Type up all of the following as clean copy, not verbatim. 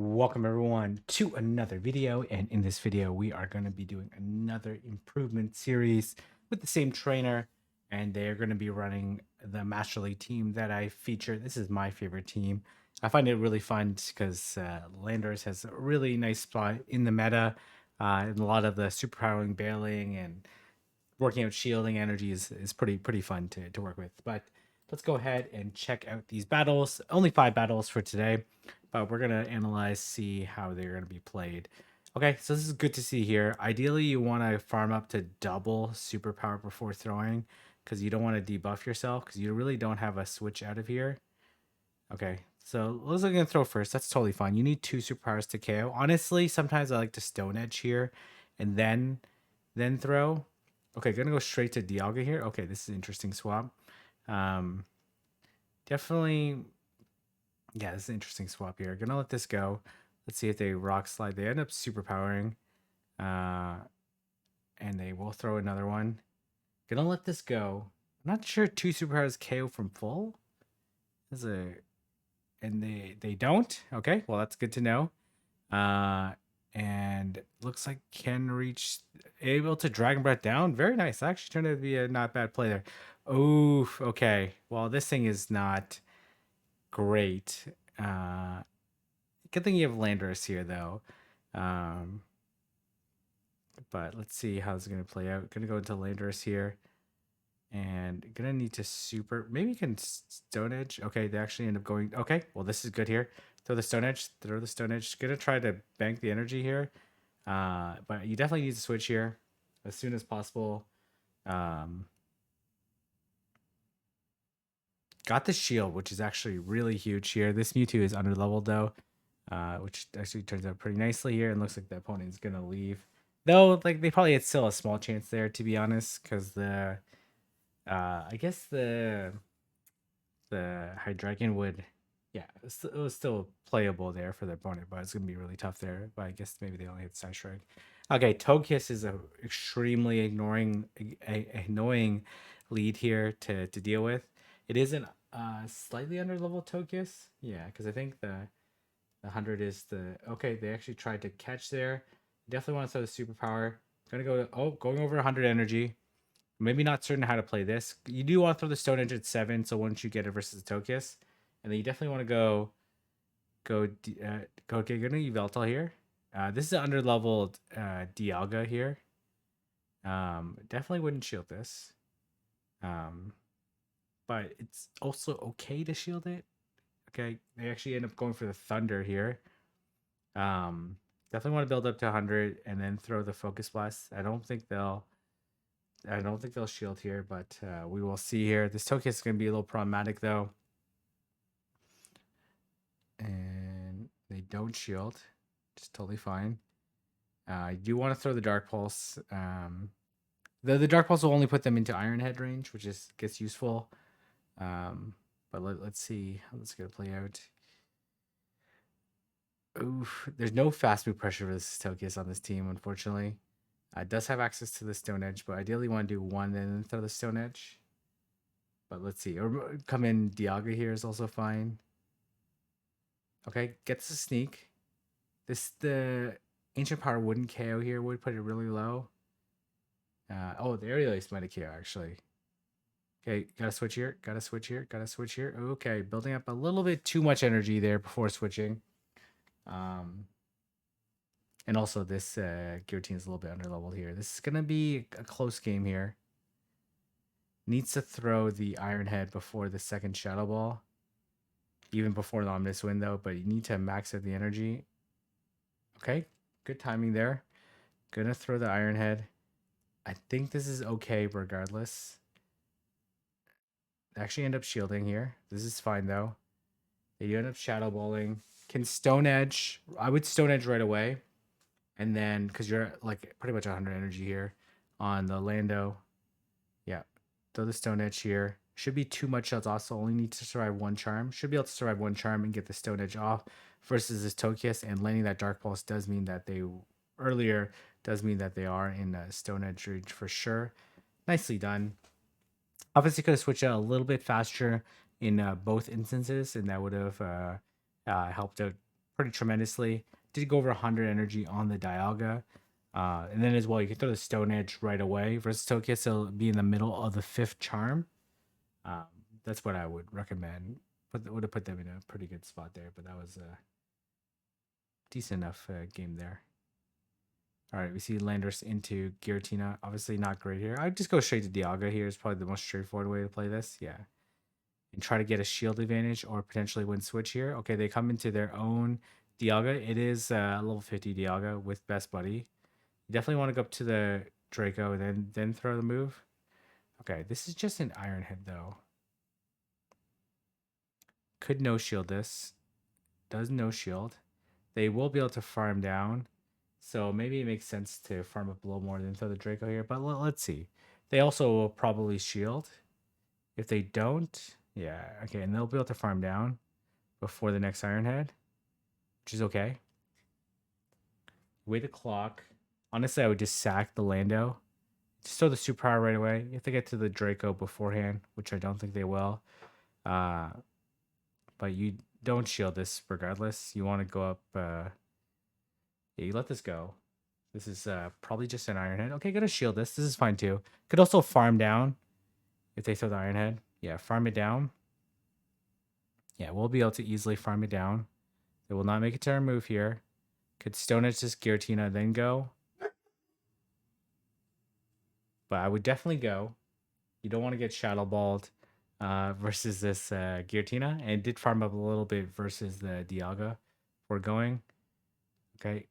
Welcome everyone to another video, and in this video we are going to be doing another improvement series with the same trainer, and they are going to be running the Master League team that I featured. This is my favorite team. I find it really fun because Landers has a really nice spot in the meta, and a lot of the superpowering bailing and working out shielding energy is pretty fun to work with. But let's go ahead and check out these battles. Only 5 battles for today, but we're gonna analyze, see how they're gonna be played. Okay, so this is good to see here. Ideally, you want to farm up to double superpower before throwing, because you don't want to debuff yourself, because you really don't have a switch out of here. Okay, so let's look at throw first. That's totally fine. You need 2 superpowers to KO. Honestly, sometimes I like to Stone Edge here, and then throw. Okay, gonna go straight to Dialga here. Okay, this is an interesting swap. Um, Definitely, yeah, this is an interesting swap here. Gonna let this go. Let's see if they rock slide. They end up superpowering, uh, and they will throw another one. Gonna let this go. I'm not sure 2 superpowers KO from full. This is a and they don't. Okay, well that's good to know. And looks like can reach able to Dragon Breath down. Very nice. Actually turned out to be a not bad play there. Oof. Okay. Well, this thing is not great. Good thing you have Landorus here though. Um, but let's see how it's gonna play out. Gonna go into Landorus here. And gonna need to maybe you can Stone Edge. Okay, they actually end up going. Okay, well this is good here. Throw the Stone Edge. Throw the Stone Edge. Gonna try to bank the energy here. But you definitely need to switch here as soon as possible. Got the shield, which is actually really huge here. This Mewtwo is under leveled though, which actually turns out pretty nicely here. And looks like the opponent is gonna leave. Though, like they probably had still a small chance there, to be honest, because I guess the Hydreigon would, yeah, it was still playable there for the opponent, but it's gonna be really tough there. But I guess maybe they only hit Side Strike. Okay, Togekiss is a extremely annoying lead here to deal with. It is an slightly under level Togekiss, yeah, because I think the 100 is the okay. They actually tried to catch there. Definitely want to throw the superpower. Gonna go going over 100 energy. Maybe not certain how to play this. You do want to throw the Stone Edge at 7, so once you get it versus the Togekiss, and then you definitely want to go get gonna Yveltal here. This is an under leveled Dialga here. Definitely wouldn't shield this. But it's also okay to shield it. Okay, they actually end up going for the Thunder here. Definitely want to build up to 100 and then throw the Focus Blast. I don't think they'll shield here, but we will see here. This Togekiss is going to be a little problematic though. And they don't shield. Just totally fine. You do want to throw the Dark Pulse. The Dark Pulse will only put them into Iron Head range, which gets useful. But let's see how this is going to play out. Oof, there's no fast move pressure for this Togekiss on this team, unfortunately. It does have access to the Stone Edge, but ideally want to do one and then throw the Stone Edge. But let's see. Or come in Dialga here is also fine. Okay, gets the sneak. The Ancient Power wouldn't KO here, would put it really low. Oh, the Aerial Ace might have KO actually. Okay, gotta switch here, gotta switch here, gotta switch here. Okay, building up a little bit too much energy there before switching. And also this Guillotine is a little bit under leveled here. This is gonna be a close game here. Needs to throw the Iron Head before the second Shadow Ball. Even before the Omnis Wind though, but you need to max out the energy. Okay, good timing there. Gonna throw the Iron Head. I think this is okay regardless. They actually end up shielding here. This is fine though. They do end up Shadow Balling. Can Stone Edge. I would Stone Edge right away. And then, because you're like pretty much 100 energy here on the Lando. Yeah, throw the Stone Edge here. Should be too much shots also. Only need to survive 1 charm. Should be able to survive 1 charm and get the Stone Edge off versus this Togekiss. And landing that Dark Pulse does mean that they are in a Stone Edge range for sure. Nicely done. Obviously, could have switched out a little bit faster in both instances, and that would have helped out pretty tremendously. Did go over 100 energy on the Dialga. And then as well, you can throw the Stone Edge right away versus Togekiss. It'll be in the middle of the 5th charm. Um, that's what I would recommend. Would have put them in a pretty good spot there, but that was a decent enough game there. All right, we see Landorus into Giratina. Obviously not great here. I'd just go straight to Dialga here. Is probably the most straightforward way to play this. Yeah. And try to get a shield advantage or potentially win switch here. Okay, they come into their own Dialga. It is a level 50 Dialga with Best Buddy. You definitely want to go up to the Draco and then throw the move. Okay, this is just an Iron Head though. Could no shield this. Does no shield. They will be able to farm down. So maybe it makes sense to farm up a little more than throw the Draco here. But let's see. They also will probably shield. If they don't, yeah, okay. And they'll be able to farm down before the next Iron Head, which is okay. Wait the clock. Honestly, I would just sack the Lando. Just throw the superpower right away. If they get to the Draco beforehand, which I don't think they will. But you don't shield this regardless. You want to go up. Yeah, you let this go. This is probably just an Iron Head. Okay, gonna shield this. This is fine too. Could also farm down if they throw the Iron Head. Yeah, farm it down. Yeah, we'll be able to easily farm it down. They will not make it to our move here. Could Stone Edge this Giratina, then go. But I would definitely go. You don't want to get Shadow Balled versus this Giratina. And it did farm up a little bit versus the Dialga. We're going. Okay.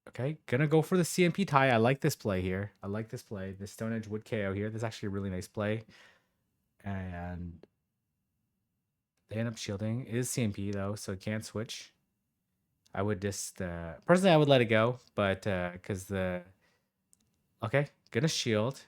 Okay, gonna go for the CMP tie. I like this play here. I like this play. The Stone Edge would KO here. This is actually a really nice play. And they end up shielding. It is CMP though, so it can't switch. I would just personally I would let it go, but because the okay, gonna shield.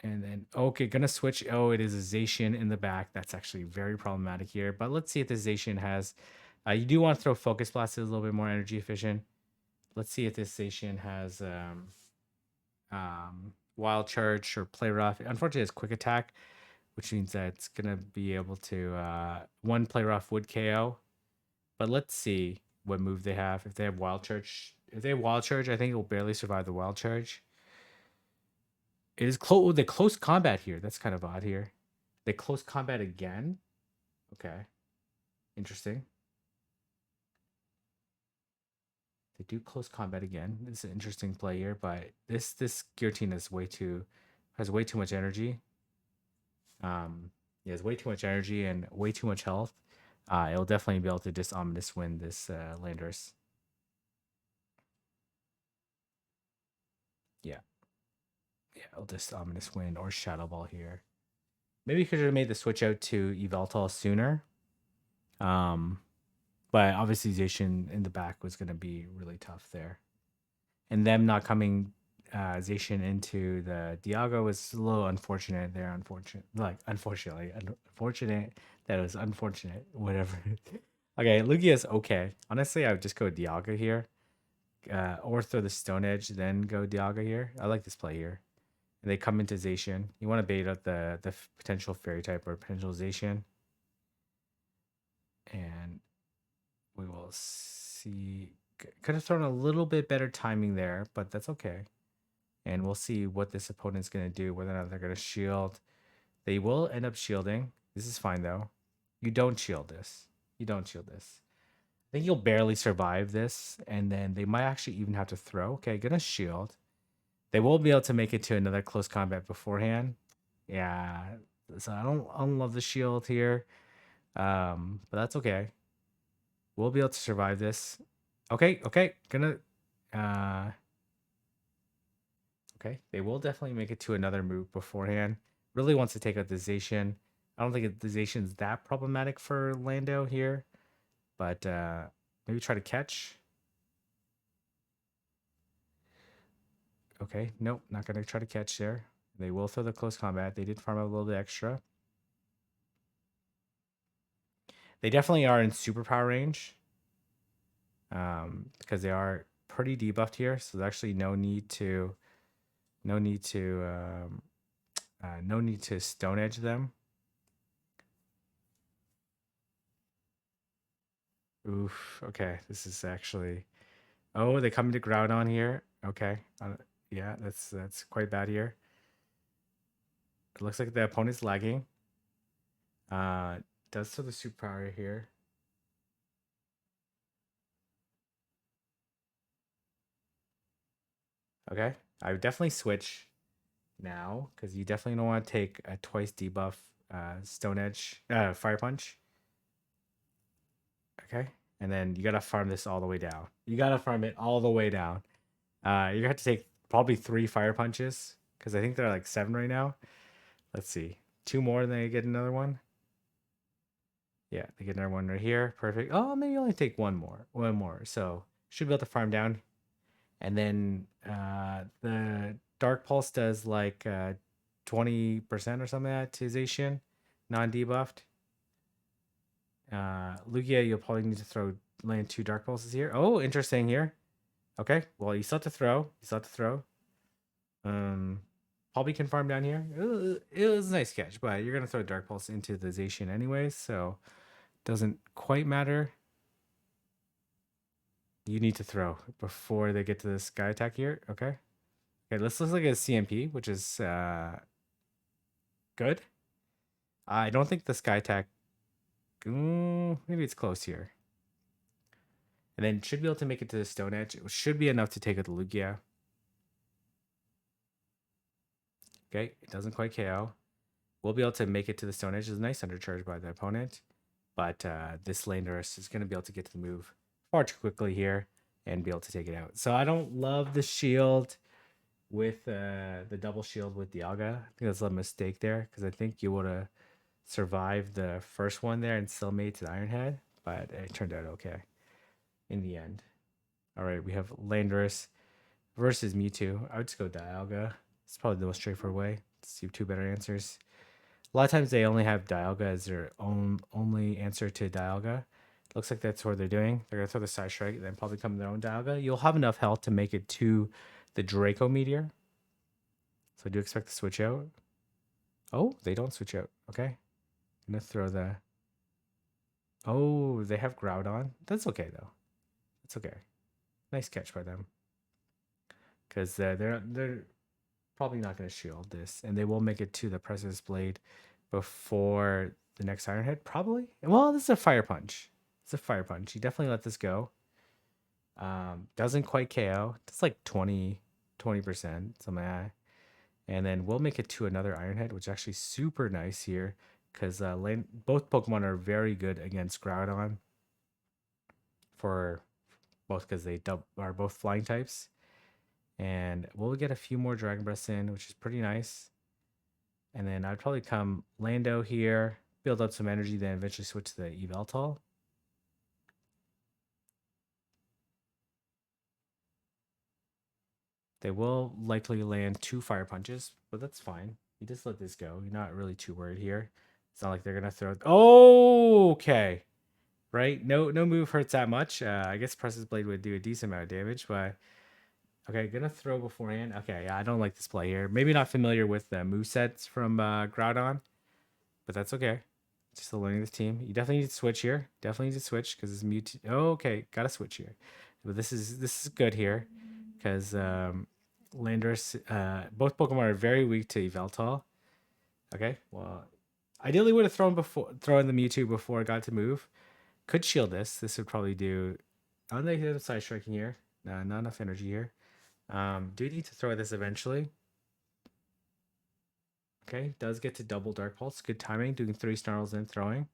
And then okay, gonna switch. Oh, it is a Zacian in the back. That's actually very problematic here. But let's see if the Zacian has you do want to throw Focus Blast, is a little bit more energy efficient. Let's see if this Zacian has Wild Charge or Play Rough. Unfortunately, it's Quick Attack, which means that it's gonna be able to one Play Rough would KO. But let's see what move they have. If they have Wild Charge, I think it will barely survive the Wild Charge. It is close. The close combat here. That's kind of odd here. They close combat again. Okay, interesting. They do close combat again. This is an interesting play here, but this Giratina is has way too much energy. He has way too much energy and way too much health. It'll definitely be able to just Ominous win this Landorus. Yeah. Yeah, it'll just Ominous win or Shadow Ball here. Maybe you could have made the switch out to Yveltal sooner. But obviously Zacian in the back was going to be really tough there. And them not coming Zacian into the Dialga was a little unfortunate there. Unfortunately, that it was unfortunate. Whatever. Okay, Lugia's okay. Honestly, I would just go Dialga here. Or throw the Stone Edge, then go Dialga here. I like this play here. And they come into Zacian. You want to bait out the potential Fairy type or potential Zacian. And we will see. Could have thrown a little bit better timing there, but that's okay. And we'll see what this opponent's going to do, whether or not they're going to shield. They will end up shielding. This is fine, though. You don't shield this. You don't shield this. I think you'll barely survive this, and then they might actually even have to throw. Okay, gonna shield. They will be able to make it to another close combat beforehand. Yeah, so I don't love the shield here, but that's okay. We'll be able to survive this. Okay, gonna okay. They will definitely make it to another move beforehand. Really wants to take out the Zacian. I don't think the Zacian's that problematic for Lando here. But maybe try to catch. Okay, nope, not going to try to catch there. They will throw the close combat. They did farm out a little bit extra. They definitely are in superpower range. Because they are pretty debuffed here. So there's actually no need to Stone Edge them. Oof. Okay, this is actually. Oh, they come to Groudon here. Okay. Yeah, that's quite bad here. It looks like the opponent's lagging. Uh, does to the superpower here. Okay, I would definitely switch now because you definitely don't want to take a twice debuff Stone Edge, Fire Punch. Okay, and then you gotta farm this all the way down. You gotta farm it all the way down. You have to take probably 3 Fire Punches because I think they're like 7 right now. Let's see, 2 more, and then they get another one. Yeah, they get another one right here. Perfect. Oh, maybe only take one more. So should be able to farm down. And then the Dark Pulse does like 20% or something like that to Zacian, non-debuffed. Lugia, you'll probably need to land 2 Dark Pulses here. Oh, interesting here. Okay, well, you still have to throw. You still have to throw. Probably can farm down here. It was a nice catch, but you're going to throw Dark Pulse into the Zacian anyways, so doesn't quite matter. You need to throw before they get to the Sky Attack here. Okay. Okay, let's look at a CMP, which is good. I don't think the Sky Attack. Maybe it's close here. And then should be able to make it to the Stone Edge. It should be enough to take out the Lugia. Okay, it doesn't quite KO. We'll be able to make it to the Stone Edge. It's a nice undercharge by the opponent. But this Landorus is going to be able to get to the move far too quickly here and be able to take it out. So I don't love the shield with the double shield with Dialga. I think that's a mistake there because I think you would have survived the first one there and still made it to the Iron Head, but it turned out okay in the end. All right, we have Landorus versus Mewtwo. I would just go Dialga. It's probably the most straightforward way. Let's see 2 better answers. A lot of times they only have Dialga as their only answer to Dialga. Looks like that's what they're doing. They're gonna throw the Side Strike, then probably come their own Dialga. You'll have enough health to make it to the Draco Meteor. So I do expect to switch out. Oh, they don't switch out. Okay. I'm gonna throw the. Oh, they have Groudon. That's okay though. It's okay. Nice catch by them. Because they're probably not gonna shield this, and they will make it to the Precious Blade before the next Iron Head. Probably. Well, this is a Fire Punch. It's a Fire Punch. You definitely let this go. Doesn't quite KO. It's like 20%, something like that. And then we'll make it to another Iron Head, which is actually super nice here because both Pokemon are very good against Groudon for both because they are both flying types. And we'll get a few more Dragon Breaths in, which is pretty nice. And then I'd probably come Lando here, build up some energy, then eventually switch to the Yveltal. They will likely land 2 Fire Punches, but that's fine. You just let this go. You're not really too worried here. It's not like they're gonna throw. Oh, okay. Right? No move hurts that much. I guess Precious Blade would do a decent amount of damage, but okay, gonna throw beforehand. Okay, yeah, I don't like this play here. Maybe not familiar with the movesets from Groudon, but that's okay. Just learning this team. You definitely need to switch here. Definitely need to switch because it's Mewtwo. Oh, okay, gotta switch here. But this is good here because Landorus. Both Pokemon are very weak to Yveltal. Okay, well, ideally would have thrown the Mewtwo before it got to move. Could shield this. This would probably do. On the side striking here. Not enough energy here. Do need to throw this eventually. Okay, does get to double Dark Pulse. Good timing. Doing 3 snarls and throwing.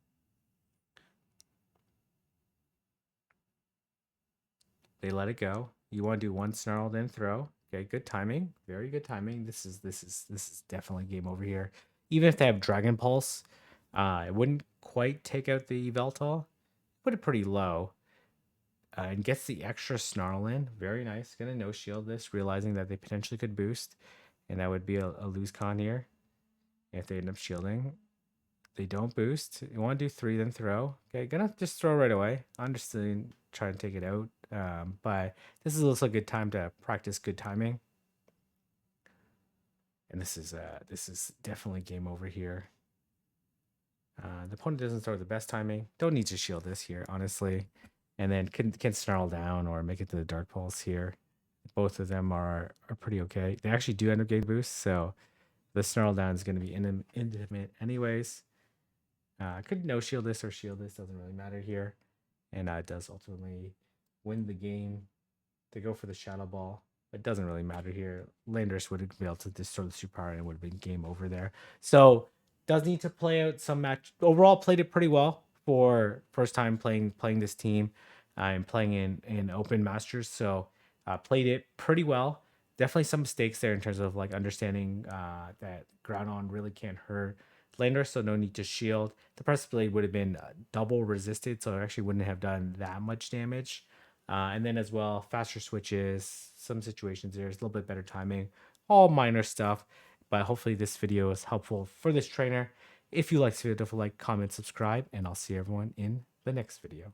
They let it go. You want to do 1 snarl then throw. Okay, good timing. Very good timing. This is definitely game over here. Even if they have Dragon Pulse, it wouldn't quite take out the Yveltal. Put it pretty low. And gets the extra snarl in. Very nice. Gonna no shield this, realizing that they potentially could boost. And that would be a lose con here if they end up shielding. They don't boost. You want to do 3, then throw. Okay, gonna just throw right away. Understand, try and take it out. But this is also a good time to practice good timing. And this is definitely game over here. The opponent doesn't throw the best timing. Don't need to shield this here, honestly. and then can snarl down or make it to the Dark Pulse here. Both of them are pretty okay. They actually do end up getting boosts, so the snarl down is going to be intimate anyways. Could no shield this or shield this, doesn't really matter here. And it does ultimately win the game. They go for the Shadow Ball. It doesn't really matter here. Landers would be able to destroy the superpower and it would have been game over there. So does need to play out some match. Overall, played it pretty well for first time playing this team. I'm playing in Open Masters, so played it pretty well. Definitely some mistakes there in terms of like understanding that ground on really can't hurt Lander, so no need to shield. The Press Blade would have been double resisted, so it actually wouldn't have done that much damage. And then as well, faster switches, some situations there's a little bit better timing, all minor stuff. But hopefully this video is helpful for this trainer. If you like this video, don't forget to like, comment, subscribe, and I'll see everyone in the next video.